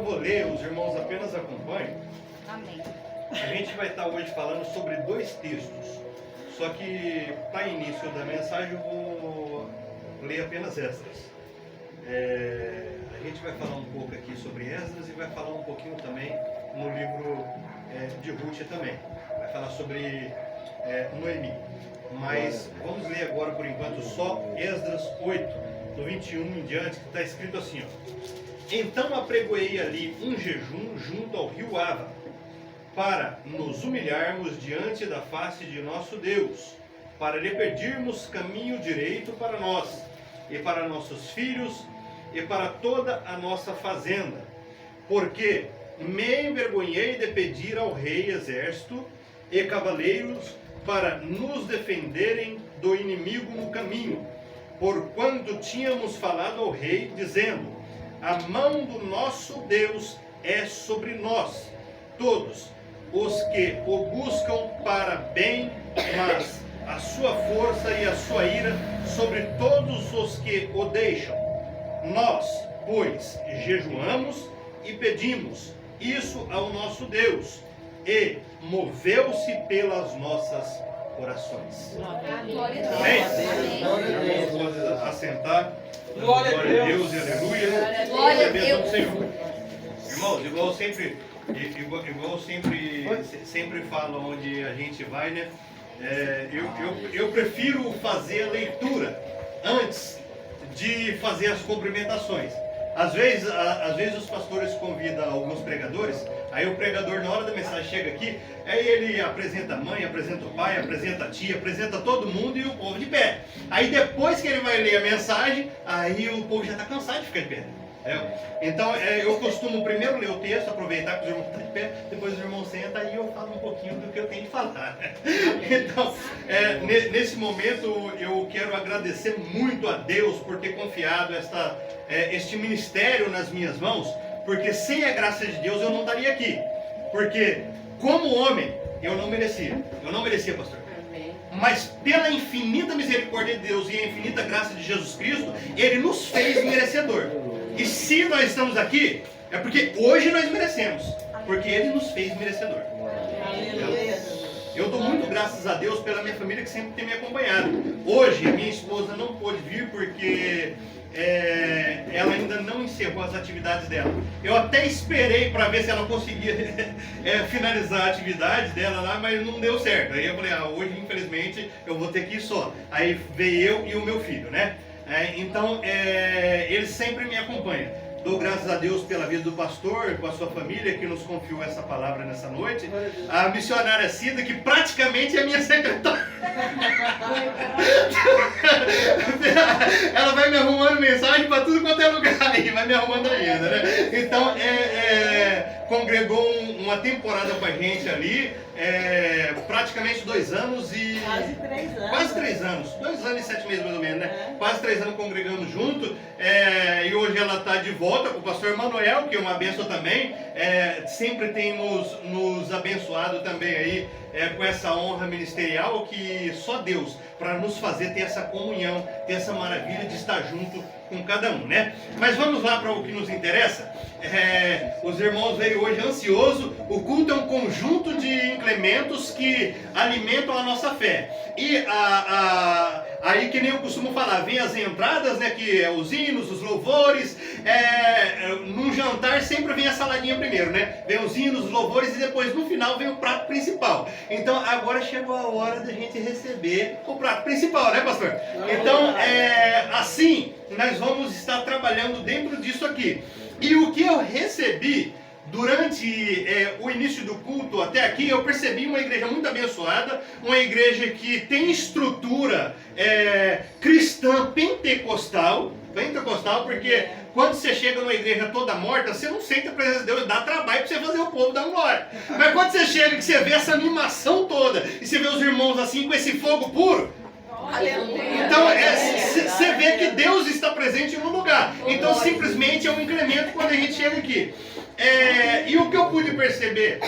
eu vou ler, os irmãos apenas acompanhem. Amém. A gente vai estar hoje falando sobre dois textos. Só que, para início da mensagem, eu vou ler apenas Esdras. A gente vai falar um pouco aqui sobre Esdras e vai falar um pouquinho também no livro de Ruth também. Vai falar sobre Noemi. Mas vamos ler agora, por enquanto, só Esdras 8, do 21 em diante, que está escrito assim, ó. Então apregoei ali um jejum junto ao rio Ava, para nos humilharmos diante da face de nosso Deus, para lhe pedirmos caminho direito para nós, e para nossos filhos, e para toda a nossa fazenda. Porque me envergonhei de pedir ao rei exército e cavaleiros para nos defenderem do inimigo no caminho, porquanto tínhamos falado ao rei, dizendo: a mão do nosso Deus é sobre nós, todos os que o buscam para bem, mas a sua força e a sua ira sobre todos os que o deixam. Nós, pois, jejuamos e pedimos isso ao nosso Deus, e moveu-se pelas nossas orações. Amém? Irmãos, pode assentar. Glória a Deus e aleluia. Glória a Deus. Senhor. Irmãos, igual sempre falo onde a gente vai, né? Eu prefiro fazer a leitura antes de fazer as cumprimentações. Às vezes os pastores convidam alguns pregadores, aí o pregador na hora da mensagem chega aqui, aí ele apresenta a mãe, apresenta o pai, apresenta a tia, apresenta todo mundo e o povo de pé. Aí depois que ele vai ler a mensagem, aí o povo já está cansado de ficar de pé. Então eu costumo primeiro ler o texto, aproveitar que os irmãos estão de pé, depois os irmãos sentam e eu falo um pouquinho do que eu tenho de falar. Então, nesse momento eu quero agradecer muito a Deus por ter confiado este ministério nas minhas mãos, porque sem a graça de Deus eu não estaria aqui. Porque como homem eu não merecia, pastor. Mas pela infinita misericórdia de Deus e a infinita graça de Jesus Cristo, Ele nos fez merecedor. E se nós estamos aqui, é porque hoje nós merecemos, porque Ele nos fez merecedor. Eu dou muito graças a Deus pela minha família que sempre tem me acompanhado. Hoje a minha esposa não pôde vir porque ela ainda não encerrou as atividades dela. Eu até esperei para ver se ela conseguia finalizar a atividade dela lá, mas não deu certo. Aí eu falei, hoje infelizmente eu vou ter que ir só. Aí veio eu e o meu filho, né? Então ele sempre me acompanha. Dou graças a Deus pela vida do pastor, com a sua família que nos confiou essa palavra nessa noite. A missionária Cida, que praticamente é minha secretária. Ela vai me arrumando mensagem para tudo quanto é lugar aí, vai me arrumando ainda, né? Então, congregou uma temporada com a gente ali, praticamente 2 anos e... Quase 3 anos. Quase 3 anos, 2 anos e 7 meses mais ou menos, né? Quase 3 anos congregando junto, e hoje ela está de volta com o pastor Manuel, que é uma bênção também, sempre tem nos abençoado também aí, com essa honra ministerial que só Deus, para nos fazer ter essa comunhão, ter essa maravilha de estar junto com cada um, né? Mas vamos lá para o que nos interessa. Os irmãos veio hoje ansioso. O culto é um conjunto de incrementos que alimentam a nossa fé. E aí, que nem eu costumo falar, vem as entradas, né? Que é os hinos, os louvores. Num jantar sempre vem a saladinha primeiro, né? Vem os hinos, os louvores e depois no final vem o prato principal. Então agora chegou a hora da gente receber o prato principal, né, pastor? Então assim nós vamos estar trabalhando dentro disso aqui. E o que eu recebi durante o início do culto até aqui, eu percebi uma igreja muito abençoada, uma igreja que tem estrutura cristã pentecostal, porque quando você chega numa igreja toda morta, você não sente a presença de Deus, dá trabalho para você fazer o povo dar glória. Mas quando você chega e você vê essa animação toda, e você vê os irmãos assim com esse fogo puro, então você vê que Deus está presente no lugar. Então simplesmente é um incremento quando a gente chega aqui. E o que eu pude perceber,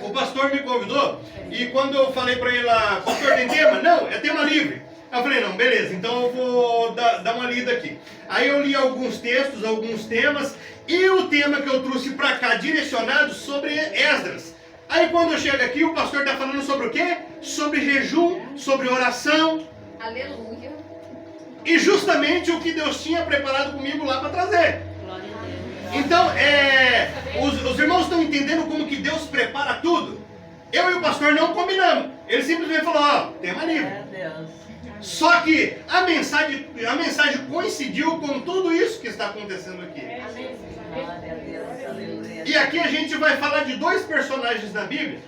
o pastor me convidou, e quando eu falei para ele lá, pastor, tem tema? Não, é tema livre. Aí eu falei, não, beleza, então eu vou dar uma lida aqui. Aí eu li alguns textos, alguns temas, e o tema que eu trouxe para cá, direcionado sobre Esdras. Aí quando eu chego aqui, o pastor está falando sobre o quê? Sobre jejum, sobre oração. Aleluia. E justamente o que Deus tinha preparado comigo lá para trazer. Glória a Deus. Então, os irmãos estão entendendo como que Deus prepara tudo? Eu e o pastor não combinamos. Ele simplesmente falou, ó, tema livre. Só que a mensagem coincidiu com tudo isso que está acontecendo aqui. E aqui a gente vai falar de dois personagens na Bíblia.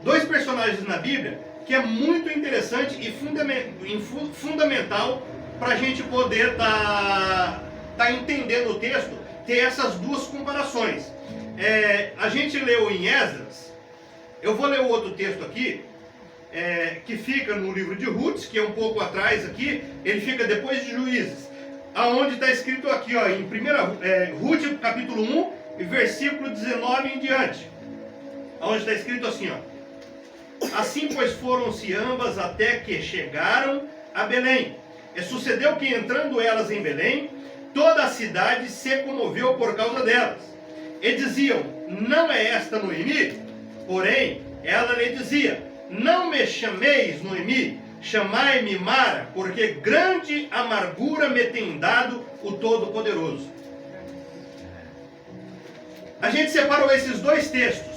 Dois personagens na Bíblia que é muito interessante e fundamental para a gente poder tá entendendo o texto, ter essas duas comparações. A gente leu em Esdras, eu vou ler o outro texto aqui, que fica no livro de Ruth, que é um pouco atrás aqui, ele fica depois de Juízes, aonde está escrito aqui, ó, em Ruth capítulo 1, e versículo 19 em diante, aonde está escrito assim, ó: assim pois foram-se ambas até que chegaram a Belém. E sucedeu que entrando elas em Belém, toda a cidade se comoveu por causa delas. E diziam, não é esta Noemi? Porém, ela lhe dizia, não me chameis Noemi, chamai-me Mara, porque grande amargura me tem dado o Todo-Poderoso. A gente separou esses dois textos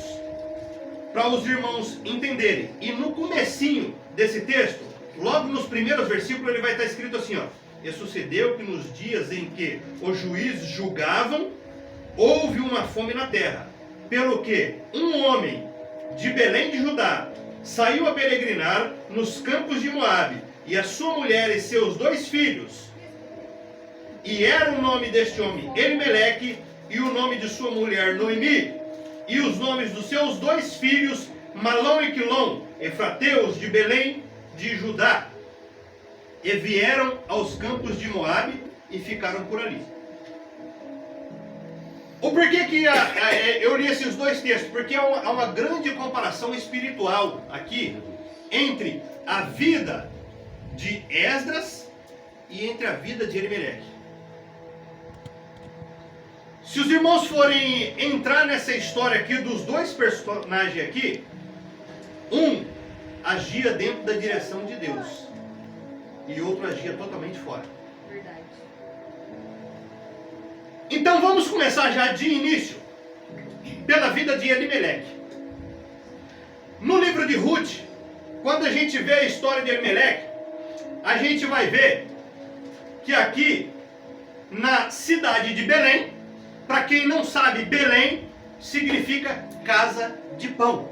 para os irmãos entenderem. E no comecinho desse texto, logo nos primeiros versículos, ele vai estar escrito assim, ó: e sucedeu que nos dias em que os juízes julgavam, houve uma fome na terra, pelo que um homem de Belém de Judá saiu a peregrinar nos campos de Moabe, e a sua mulher e seus 2 filhos. E era o nome deste homem Elimeleque, e o nome de sua mulher Noemi, e os nomes dos seus 2 filhos Malom e Quilom, efrateus de Belém de Judá. E vieram aos campos de Moabe e ficaram por ali. O porquê que eu li esses 2 textos? Porque há uma grande comparação espiritual aqui entre a vida de Esdras e entre a vida de Elimeleque. Se os irmãos forem entrar nessa história aqui dos 2 personagens aqui, um agia dentro da direção de Deus e outro agia totalmente fora. Verdade. Então vamos começar já de início pela vida de Elimeleque. No livro de Ruth, quando a gente vê a história de Elimeleque, a gente vai ver que aqui na cidade de Belém, para quem não sabe, Belém significa casa de pão.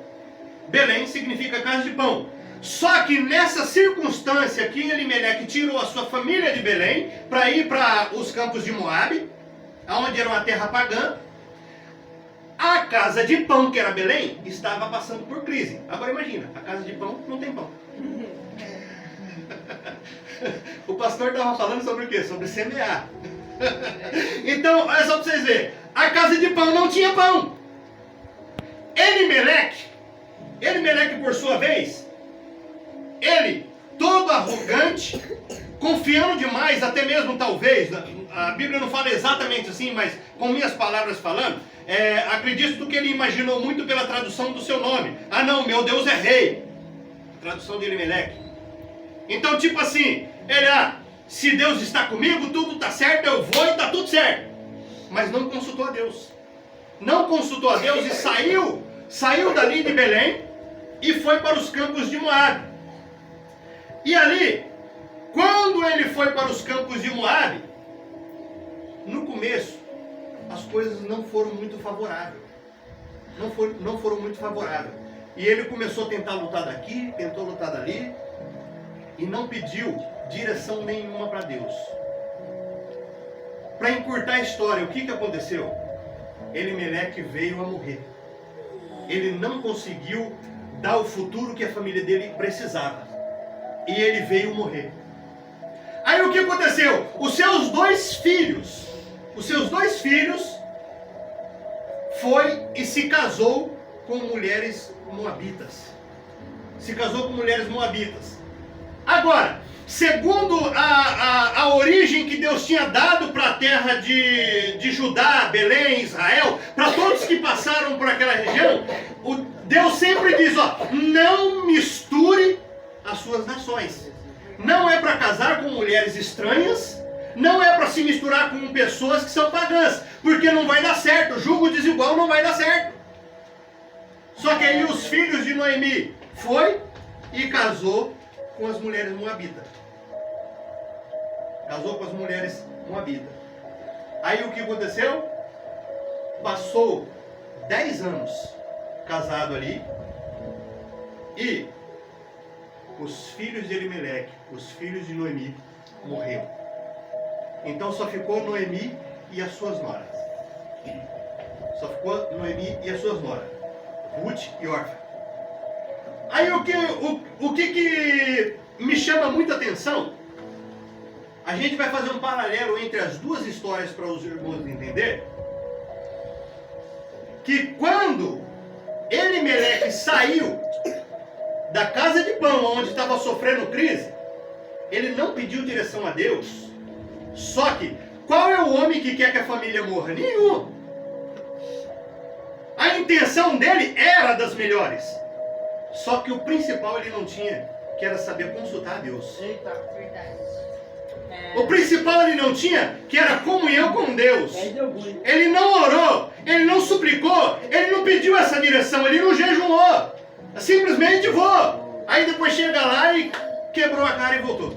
Belém significa casa de pão. Só que nessa circunstância aqui, Elimeleque tirou a sua família de Belém para ir para os campos de Moabe, onde era uma terra pagã. A casa de pão, que era Belém, estava passando por crise. Agora imagina, a casa de pão não tem pão. O pastor estava falando sobre o quê? Sobre semear. Então, olha só para vocês verem. A casa de pão não tinha pão. Elimeleque, por sua vez, ele, todo arrogante, confiando demais, até mesmo talvez, a Bíblia não fala exatamente assim, mas com minhas palavras falando, acredito que ele imaginou muito pela tradução do seu nome. Ah não, meu Deus é rei. Tradução de Elimeleque. Então tipo assim, se Deus está comigo, tudo está certo, eu vou e está tudo certo. Mas não consultou a Deus. Não consultou a Deus e saiu dali de Belém e foi para os campos de Moabe. E ali, quando ele foi para os campos de Moabe, no começo, as coisas não foram muito favoráveis. Não foram muito favoráveis. E ele começou a tentar lutar daqui, tentou lutar dali, e não pediu direção nenhuma para Deus. Para encurtar a história, o que aconteceu? Elimeleque veio a morrer. Ele não conseguiu dar o futuro que a família dele precisava. E ele veio morrer. Aí o que aconteceu? Os seus 2 filhos foi e se casou com mulheres moabitas. Agora, segundo a origem que Deus tinha dado para a terra de Judá, Belém, Israel, para todos que passaram por aquela região, Deus sempre diz, ó, não misture as suas nações. Não é para casar com mulheres estranhas, não é para se misturar com pessoas que são pagãs, porque não vai dar certo, jugo desigual não vai dar certo. Só que aí os filhos de Noemi foi e casou com as mulheres moabitas. Casou com as mulheres moabitas. Aí o que aconteceu? Passou 10 anos casado ali e os filhos de Elimeleque, os filhos de Noemi, morreram. Então só ficou Noemi e as suas noras. Só ficou Noemi e as suas noras. Ruth e Orfa. Aí o que me chama muita atenção, a gente vai fazer um paralelo entre as duas histórias para os irmãos entender, que quando Elimeleque saiu da casa de pão, onde estava sofrendo crise, ele não pediu direção a Deus. Só que, qual é o homem que quer que a família morra? Nenhum. A intenção dele era das melhores. Só que o principal ele não tinha, que era saber consultar a Deus. Eita. Verdade. O principal ele não tinha, que era comunhão com Deus. Ele não orou, ele não suplicou, ele não pediu essa direção, ele não jejuou. Simplesmente vou. Aí depois chega lá e quebrou a cara e voltou.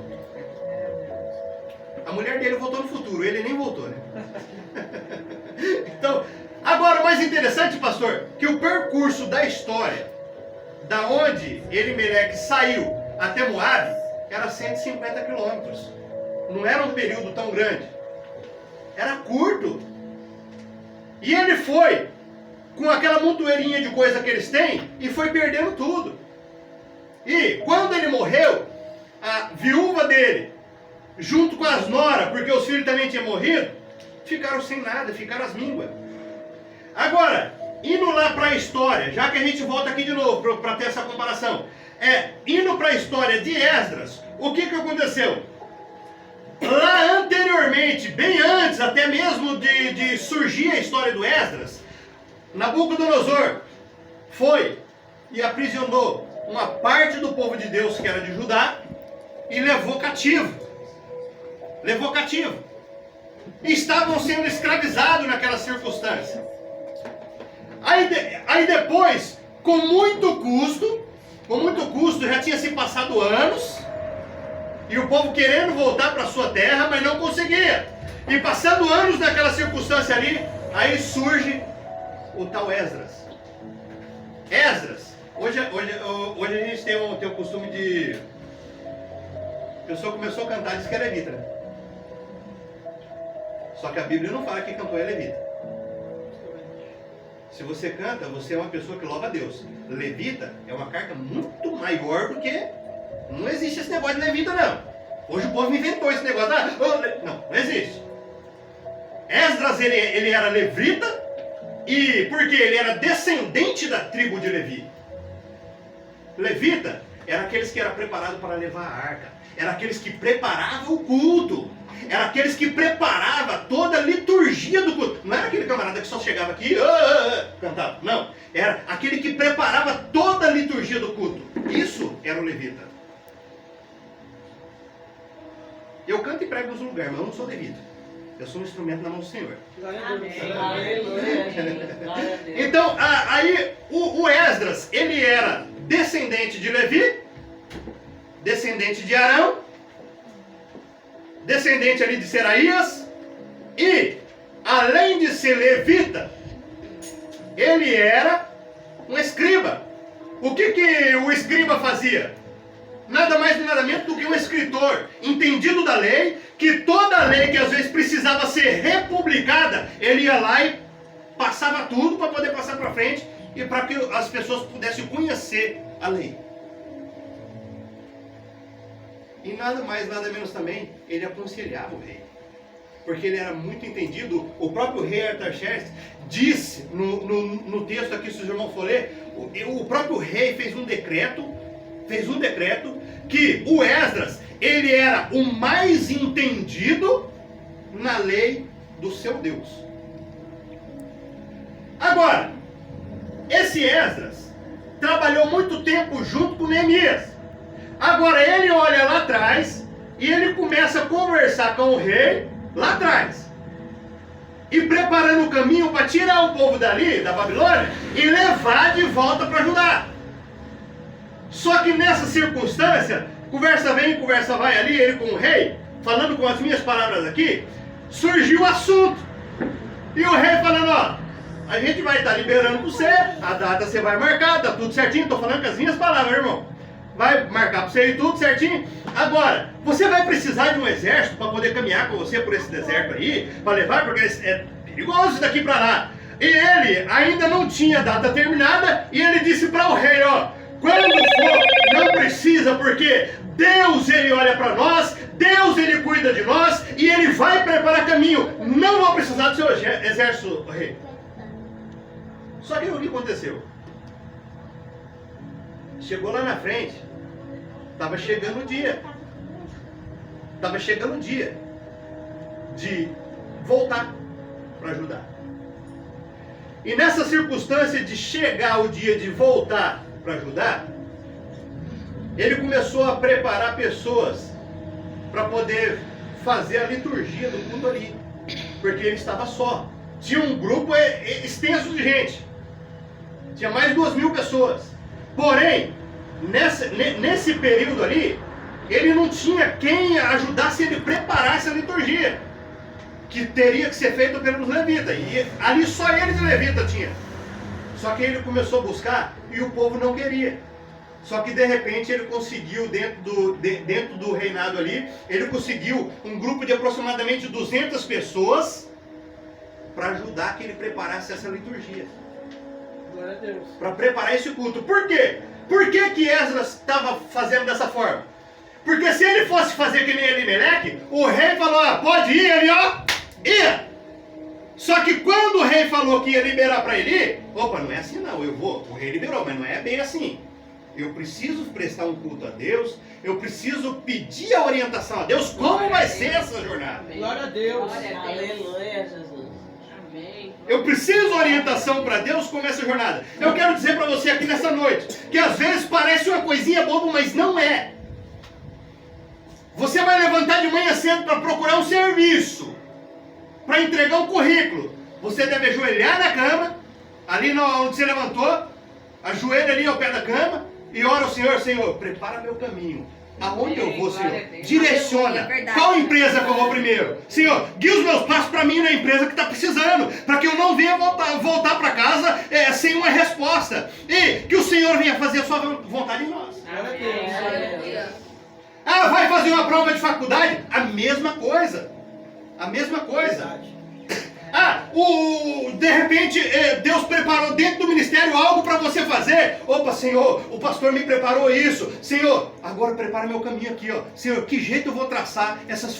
A mulher dele voltou no futuro, ele nem voltou, né? Então, agora o mais interessante, pastor, que o percurso da história, da onde Elimeleque saiu até Moabe, era 150 quilômetros. Não era um período tão grande. Era curto. E ele foi com aquela montoeirinha de coisa que eles têm e foi perdendo tudo. E quando ele morreu, a viúva dele, junto com as noras, porque os filhos também tinham morrido, ficaram sem nada, ficaram as mínguas. Agora, indo lá para a história, já que a gente volta aqui de novo para ter essa comparação, indo para a história de Esdras, o que aconteceu? Lá anteriormente, bem antes até mesmo de surgir a história do Esdras, Nabucodonosor foi e aprisionou uma parte do povo de Deus que era de Judá e levou cativo. E estavam sendo escravizados naquela circunstância. Aí depois, com muito custo, já tinha se passado anos, e o povo querendo voltar para sua terra, mas não conseguia. E passando anos naquela circunstância ali, aí surge o tal Esdras. Hoje a gente tem o costume de... A pessoa começou a cantar, diz que é levita, né? Só que a Bíblia não fala que cantor é levita. Se você canta, você é uma pessoa que louva a Deus. Levita é uma carga muito maior do que... Não existe esse negócio de levita, não. Hoje o povo inventou esse negócio. Não existe. Esdras, ele era levita, e porque ele era descendente da tribo de Levi. Levita era aqueles que eram preparados para levar a arca. Era aqueles que preparavam o culto. Era aqueles que preparavam toda a liturgia do culto. Não era aquele camarada que só chegava aqui e cantava. Não. Era aquele que preparava toda a liturgia do culto. Isso era o levita. Eu canto e prego nos lugares, mas eu não sou levita. Eu sou um instrumento na mão do Senhor. Então, aí o Esdras, ele era descendente de Levi, descendente de Arão, descendente ali de Seraías, e além de ser levita, ele era um escriba. O que o escriba fazia? Nada mais e nada menos do que um escritor entendido da lei, que toda a lei que às vezes precisava ser republicada, ele ia lá e passava tudo para poder passar para frente e para que as pessoas pudessem conhecer a lei. E nada mais, nada menos também, ele aconselhava o rei. Porque ele era muito entendido. O próprio rei Artaxerxes disse no texto aqui, se os irmãos for ler, o próprio rei fez um decreto que o Esdras, ele era o mais entendido na lei do seu Deus. Agora, esse Esdras trabalhou muito tempo junto com Neemias. Agora ele olha lá atrás e ele começa a conversar com o rei lá atrás. E preparando o caminho para tirar o povo dali, da Babilônia, e levar de volta para Judá. Só que nessa circunstância, conversa vem, conversa vai ali, ele com o rei, falando com as minhas palavras aqui, surgiu o assunto. E o rei falando, ó, a gente vai estar liberando para você, a data você vai marcar, tá tudo certinho, tô falando com as minhas palavras, irmão. Vai marcar para você e tudo certinho. Agora, você vai precisar de um exército para poder caminhar com você por esse deserto aí, para levar, porque é perigoso daqui para lá. E ele ainda não tinha data terminada, e ele disse para o rei, ó, quando for, não precisa, porque Deus, ele olha para nós, Deus, ele cuida de nós, e ele vai preparar caminho. Não vou precisar do seu exército, rei. Só que o que aconteceu? Chegou lá na frente, estava chegando o dia. Estava chegando o dia de voltar para ajudar. E nessa circunstância de chegar o dia de voltar para ajudar, ele começou a preparar pessoas para poder fazer a liturgia do culto ali. Porque ele estava só. Tinha um grupo extenso de gente. Tinha mais de 2.000 pessoas. Porém, nesse período ali, ele não tinha quem ajudasse ele a preparar essa liturgia, que teria que ser feita pelos levitas. E ali só eles e levita tinha. Só que ele começou a buscar e o povo não queria. Só que de repente ele conseguiu, dentro do reinado ali, ele conseguiu um grupo de aproximadamente 200 pessoas para ajudar que ele preparasse essa liturgia. Glória a Deus. Para preparar esse culto. Por quê? Por que Esdras estava fazendo dessa forma? Porque se ele fosse fazer que nem Elimeleque, o rei falou, ah, pode ir, ele ó, ia. Só que quando o rei falou que ia liberar para ele ir, opa, não é assim não, eu vou, o rei liberou, mas não é bem assim. Eu preciso prestar um culto a Deus, eu preciso pedir a orientação a Deus, como vai ser essa jornada. Glória a Deus. Glória a Deus. Aleluia, Jesus. Amém. Eu preciso orientação para Deus como essa jornada. Eu quero dizer para você aqui nessa noite, que às vezes parece uma coisinha boba, mas não é. Você vai levantar de manhã cedo para procurar um serviço, para entregar um currículo. Você deve ajoelhar na cama, ali onde você levantou, ajoelha ali ao pé da cama e ora ao Senhor, Senhor, prepara meu caminho. Aonde eu vou, Senhor? Direciona. Qual empresa que eu vou primeiro? Senhor, guia os meus passos para mim na empresa que está precisando, para que eu não venha voltar para casa sem uma resposta. E que o Senhor venha fazer a sua vontade em nós. Aleluia. Ah, vai fazer uma prova de faculdade? A mesma coisa. A mesma coisa. Verdade. Ah, de repente Deus preparou dentro do ministério algo para você fazer. Opa, Senhor, o pastor me preparou isso. Senhor, agora prepara meu caminho aqui, ó. Senhor, que jeito eu vou traçar essas